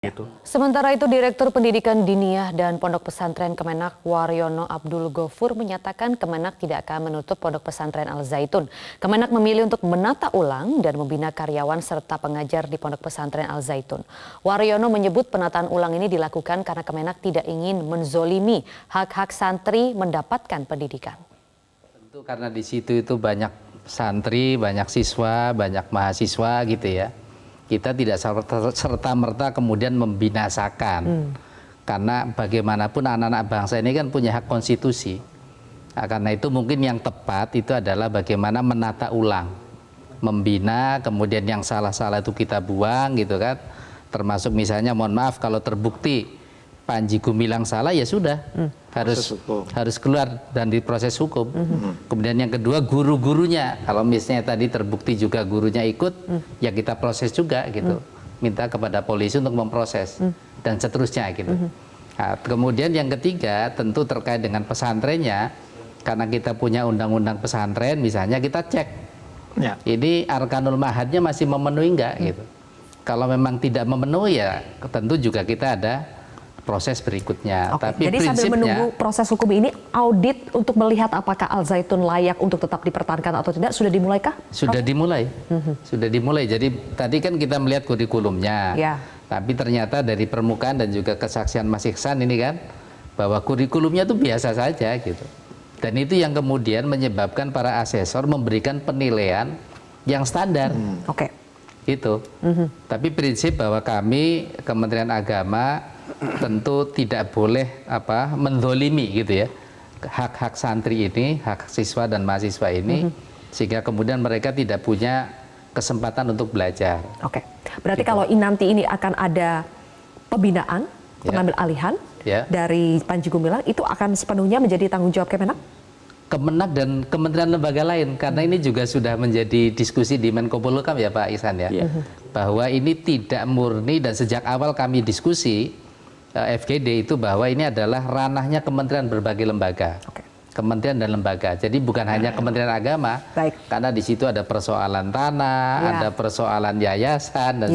Gitu. Sementara itu, Direktur Pendidikan Diniyah dan Pondok Pesantren Kemenak Waryono Abdul Ghafur menyatakan Kemenak tidak akan menutup Pondok Pesantren Al Zaitun. Kemenak memilih untuk menata ulang dan membina karyawan serta pengajar di Pondok Pesantren Al Zaitun. Waryono menyebut penataan ulang ini dilakukan karena Kemenak tidak ingin menzolimi hak-hak santri mendapatkan pendidikan. Tentu karena di situ itu banyak santri, banyak siswa, banyak mahasiswa gitu ya. Kita tidak serta-merta kemudian membinasakan. Karena bagaimanapun anak-anak bangsa ini kan punya hak konstitusi. Nah, karena itu mungkin yang tepat itu adalah bagaimana menata ulang. Membina, kemudian yang salah-salah itu kita buang gitu kan. Termasuk misalnya mohon maaf kalau terbukti Panji Gumilang salah ya sudah. Harus keluar dan diproses hukum. Kemudian yang kedua guru-gurunya, kalau misalnya tadi terbukti juga gurunya ikut, ya kita proses juga gitu, minta kepada polisi untuk memproses dan seterusnya gitu. Nah, kemudian yang ketiga tentu terkait dengan pesantrennya, karena kita punya undang-undang pesantren, misalnya kita cek, ini arkanul mahadnya masih memenuhi enggak gitu. Kalau memang tidak memenuhi ya tentu juga kita ada proses berikutnya. Oke, tapi jadi sambil menunggu proses hukum ini, audit untuk melihat apakah Al Zaitun layak untuk tetap dipertahankan atau tidak sudah dimulaikah? Sudah dimulai, sudah dimulai. Jadi tadi kan kita melihat kurikulumnya, tapi ternyata dari permukaan dan juga kesaksian Mas Iksan ini kan, bahwa kurikulumnya itu biasa saja gitu. Dan itu yang kemudian menyebabkan para asesor memberikan penilaian yang standar. Oke. Itu. Tapi prinsip bahwa kami Kementerian Agama tentu tidak boleh mendolimi gitu ya hak-hak santri ini, hak siswa dan mahasiswa ini, sehingga kemudian mereka tidak punya kesempatan untuk belajar. Oke, berarti gitu. Kalau nanti ini akan ada pembinaan, pengambil alihan dari Panji Gumilang, itu akan sepenuhnya menjadi tanggung jawab Kemenak? Kemenak dan kementerian lembaga lain, karena ini juga sudah menjadi diskusi di Menko Polhukam ya Pak Ihsan ya, bahwa ini tidak murni, dan sejak awal kami diskusi FGD itu bahwa ini adalah ranahnya kementerian berbagai lembaga, kementerian dan lembaga. Jadi bukan hanya Kementerian Agama, karena di situ ada persoalan tanah, ada persoalan yayasan dan